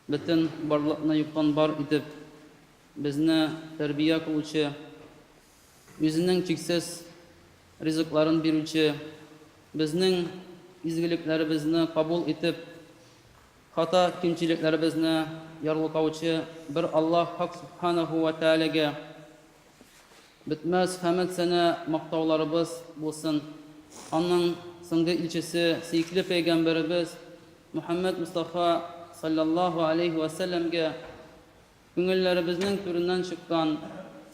бөтен барлыкны юктан бар итеп безне тәрбия кылучы, үзенең чиксез ризыкларын бирүче, безнең изгелекләребезне кабул итеп, хата кимчилекләребезне ярлыклаучы бер Аллаһ Хак Субханаху ва Тәаләгә бетмәс хәмд сәна мактауларыбыз булсын. Аның соңгы илчесе, сөйкле пәйгамбәребез Мөхәммәд Мустафа саллаллаху алейхи ва сәлләмгә күңелләребезнең түреннән чыккан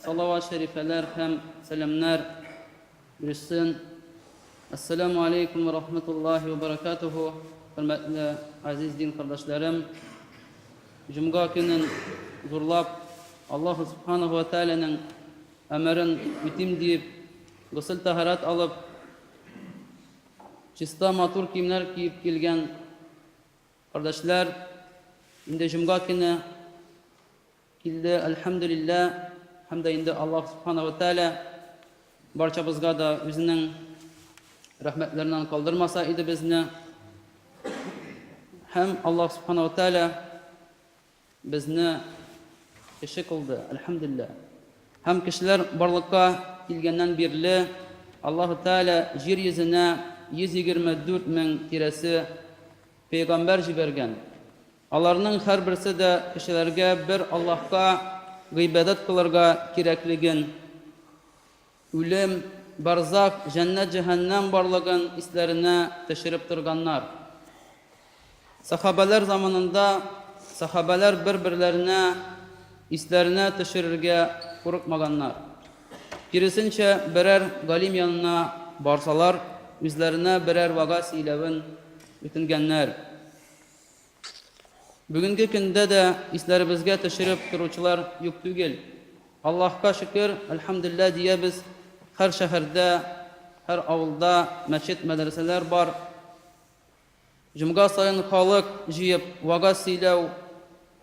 салават шәрифәләр һәм сәламнар бирсен. Ассаламу алейкум ва рахматуллахи ва баракатуху. Хөрмәтле азиз дин кардәшләрем, җомга көнен зурлап Аллаһ Субханаху ва Тәаләнең әмерен үтим дип, гусл тәһарат алып, чиста матур киемнәр киеп килгән кардәшләр, инде җомга көне килде, әлхәмдүлилләh, һәм дә инде Аллаһ Субханаху ва Тәалә барчабызга да үзенең рәхмәтләреннән калдырмаса иде безне. Һәм Аллаһ Субханаху ва Тәалә безне кеше кылды, әлхәмдүлилләh. Һәм кешеләр барлыкка килгәннән бирле Аллаһ Тәалә җир йөзенә 124 мең тирәсе пәйгамбәр җибәргән. Аларның һәрберсе дә кешеләргә бер Аллаһка гыйбадат кылырга кирәклеген, үлем, барзак, җәннәт, җәһәннәм барлыгын исләренә төшереп торганнар. Сахабалар заманында сахабалар бер-берләренә исләренә төшерергә курыкмаганнар. Киресенчә, берәр галим янына барсалар, үзләренә берәр вага сөйләвен үтенгәннәр. Бүгенге көндә дә исләребезгә төшереп торучылар юк түгел. Аллаһка шөкер, әлхәмдүлилләh диябез. Һәр шәһәрдә, һәр авылда мәчет, мәдрәсәләр бар. Җомга сайын халык җыеп вага сөйләү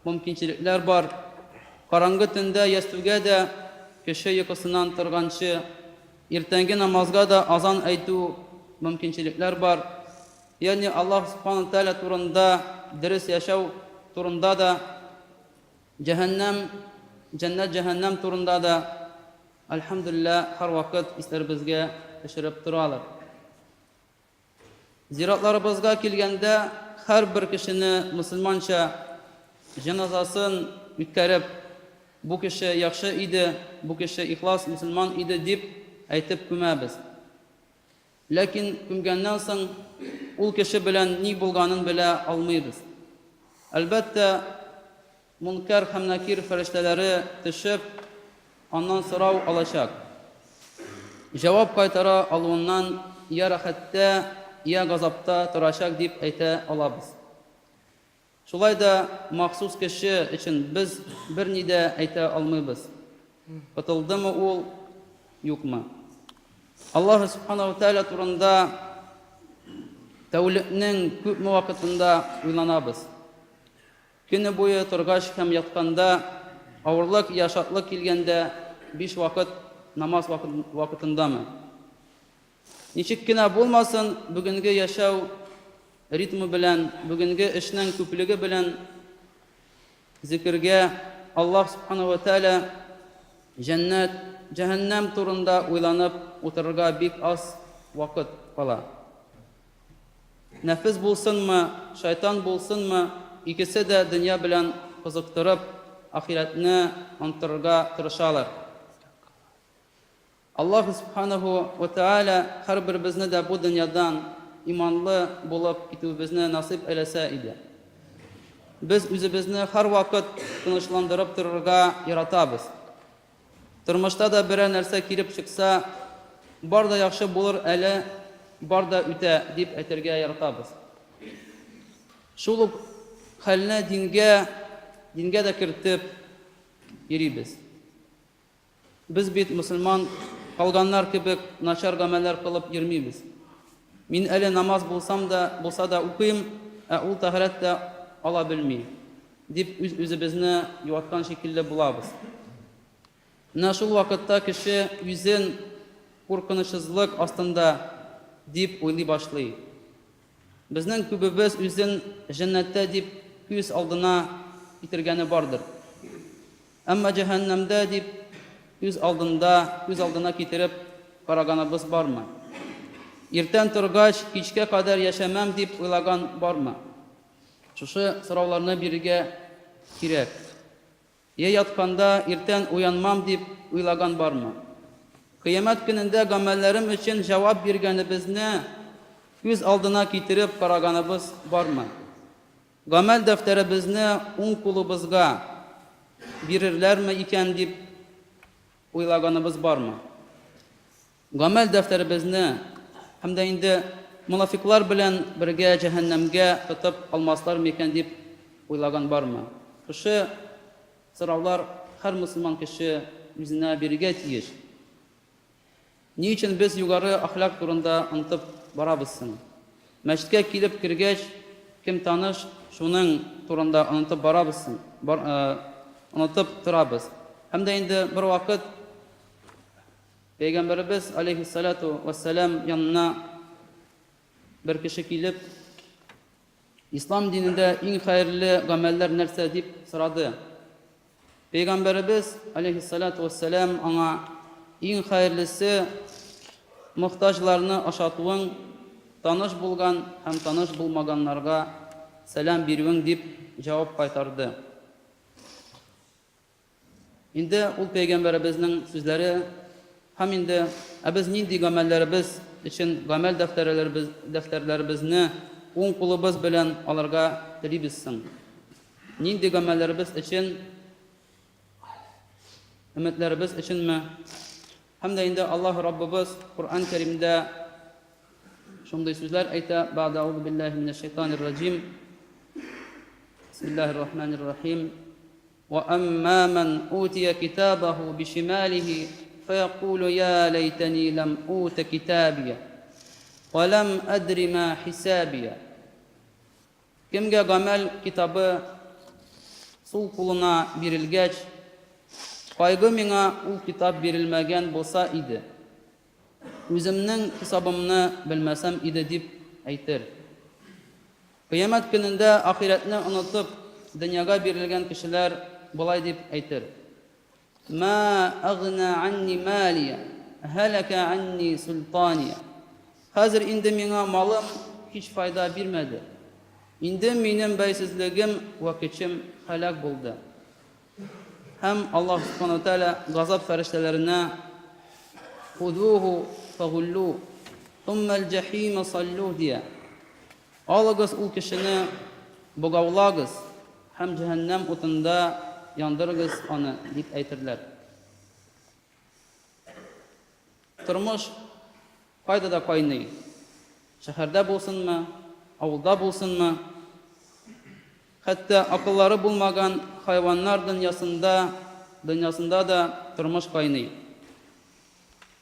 мөмкинчелекләр бар. Караңгы төндә ястүгә дә кеше йокысыннан торганчы, иртәнге намазга да азан әйтү мөмкинчелекләр бар. Ягъни Аллаһ Субханаху ва Тәалә турында, дөрес яшәү турында да, җәһәннәм, җәннәт, җәһәннәм турында да, әлхәмдүлилләh, һәр вакыт исләребезгә төшереп торалар. Зиратларыбызга килгәндә, һәр бер кешене мөселманча җаназасын үткәреп, бу кеше яхшы иде, бу кеше ихлас мөселман иде дип әйтеп күмәбез. Ләкин күмгәннән соң ул кеше белән ни булганын белә алмыйбыз. Әлбәттә, мункар һәм накир фәрештәләре төшеп, аннан сорау алачак. Җавап кайтара алуыннан я рәхәттә, я газапта торачак дип әйтә алабыз. Шулай да махсус кеше өчен без берни дә әйтә алмыйбыз. Котылдымы ул, юкмы? Аллаһ Субханаху ва Тәалә турында тәүлекнең күп вакытында уйланабыз. Көне буе торгач һәм ятканда, авырлык, яшатлык килгәндә 5 вакыт намаз вакытындамы? Ничек кенә булмасын, бүгенге яшәү ритмы белән, бүгенге эшнең күплеге белән зикергә Аллаһ Субханаху ва Тәалә җәннәт, җәһәннәм турында уйланып утырырга бик аз вакыт кала. Нәфес булсынмы, шайтан булсынмы, икесе дә дөнья белән кызыктырып, ахиратны онтырырга тырышалар. Аллаһ Субханаху ва Тәалә һәр беребезне дә бу дөньядан иманлы булып китүебезне насип әйләсә иде. Без үзебезне һәр вакыт тынычландырып торырга яратабыз. Тормышта да берәр нәрсә килеп чыкса, бар да яхшы булыр әле, бар да үтә дип әйтергә яратабыз. Шул ук хәлне дингә дә кертеп йөрибез. Без бит мөселман калганнар кебек начар гамәлләр кылып йөрмибез. Мин әле намаз булса да укыйм, ә ул тәһарәт ала белми дип үзебезне юаткан шикелле булабыз. Менә шул вакытта кеше үзен куркынычсызлык астында дип уйлый башлый. Безнең күбебез үзен җәннәттә дип күз алдына китергәне бардыр. Әмма җәһәннәмдә дип үз алдына китереп караганыбыз бармы? Иртән торгач, кичкә кадәр яшәмәм дип уйлаган бармы? Шушы сорауларны бирергә кирәк. Ятканда иртән уянмам дип уйлаган бармы? Кыямәт көнендә гамәлләрем өчен җавап биргәнебезне үз алдына китереп караганыбыз бармы? Гамәл дәфтәребезне уң кулыбызга бирерләрме икән дип уйлаганыбыз бармы? Гамәл дәфтәребезне һәм дә инде мунафиклар белән бергә җәһәннәмгә тотып алмаслар микән дип уйлаган бармы? Шушы сораулар һәр мөселман кеше үзенә бирергә тиеш. Ни өчен без югары ахлак турында онытып барабыз соң? Мәчеткә килеп кергәч, кем таныш, шуның турында онытып барабыз соң, онытып торабыз. Һәм дә инде бер вакыт Пәйгамбәрбез алейхиссалату вассалам янына бер кеше килеп, ислам динендә иң хәерле гамәлләр нәрсә дип сорады. Пәйгамбәрбез алейхиссалату вассалам аңа иң хәерлесе мохтаҗларны ашатуың, таныш булган һәм таныш булмаганнарга сәлам бирүең дип җавап кайтарды. Инде ул Пәйгамбәрбезнең сүзләре һәм инде без нинди гамәлләребез өчен гамәл дәфтәрләребезне уң кулыбыз белән алырга телибез соң? Нинди гамәлләребез өчен, өметләребез өченме? Һәм дә инде Аллаһ Раббыбыз Куръан Кәримдә шундый сүзләр әйтә: "Ба'да аузу биллаһи минәш шайтанир раҗим. Бисмиллаһир рахманир рахим. Ва амма ман утия китабаһу бишималиhi فيقول يا ليتني لم أوت كتابيا ولم أدر ما حسابيا." Кемгә гамәл китабы сул кулына бирелгәч, кайгы миңа ул китап бирелмәгән булса иде, үземнең хисабымны белмәсәм иде дип әйтер. Кыямәт көнендә ахиратны онытып дөньяга бирелгән кешеләр болай дип әйтер: "Ма агна анни малия, халака анни султания." Хәзер инде миңа малым һич файда бирмәде. Инде минем бәйсезлегем ва көчем һәлак булды. Һәм Аллаһ Субханаһу ва Тәала газап фәрештәләренә: "Худуху фагуллу, сумма аль-җахима саллу" дия. Алыгыз ул кешене, богаулагыз һәм җәһәннәм утында яндырыгыз аны дип әйтерләр. Тормыш кайда да кайный. Шәһәрдә булсынмы, авылда булсынмы, хәтта акыллары булмаган хайваннар дөньясында да тормыш кайный.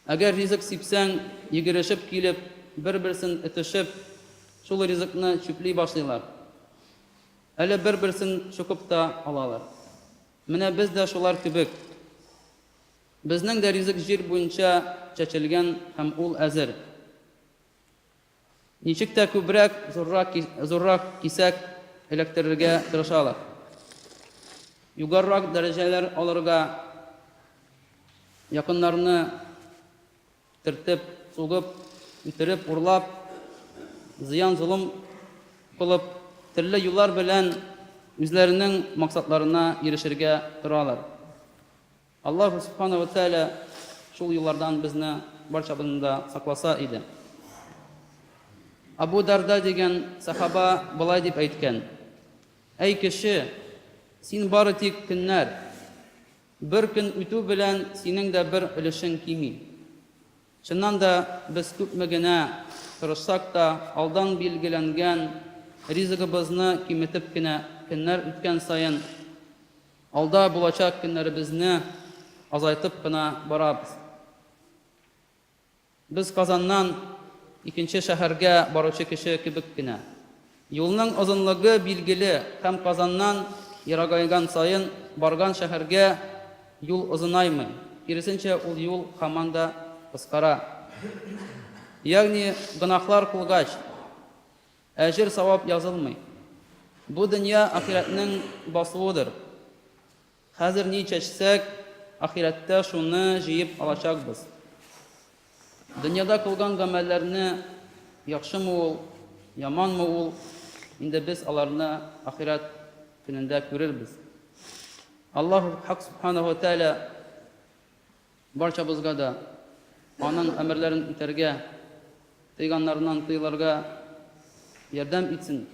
Әгәр ризык сипсәң, йөгерешеп килеп, бер-берсен этешеп, шул ризыкны чүпли башлыйлар. Әле бер-берсен чукып та алалар. Менә без дә шулар кебек. Безнең дә ризык җир буенча чәчелгән һәм ул әзер. Ничек тә күбрәк, зуррак кисәк эләктерергә тырышалар. Югарырак дәрәҗәләр алырга, якыннарны тертеп, сугып, үтереп, урлап, зыян-зулым кылып, төрле юллар белән үзләренең максатларына ирешергә торалар. Аллаһ Субханаһу ва Тәала шул юллардан безне барчабызны да сакласа иде. Абу Дарда дигән сахаба былай дип әйткән: "Әй кеше, син бары тик көннәр, бер көн үтү белән синең дә бер өлешең кими. Чыннан да без күпме генә тырышсак та, алдан билгеләнгән ризыгыбызны киметеп кенә көннәр үткән саен алда булачак көннәребезне азайтып кына барабыз. Без Казаннан икенче шәһәргә баручы кеше кебек кенә. Юлның озынлыгы билгеле һәм Казаннан ерагайган саен барган шәһәргә юл озынаймый. Киресенчә, ул юл һаман да кыскара. Ягъни гынахлар кылгач, әҗер савап язылмый. Бу дөнья ахиратның басуыдыр. Хәзер ни чәчсәк, ахиратта шуны җыеп алачакбыз. Дөньяда кылган гамәлләрне яхшымы ул, яманмы ул, инде без аларны ахират көнендә күрербез. Аллаһ Хак Субханаһу ва Тааля барчабызга да аның әмерләрен үтәргә, тыйганнарыннан тыйларга ярдәм итсен.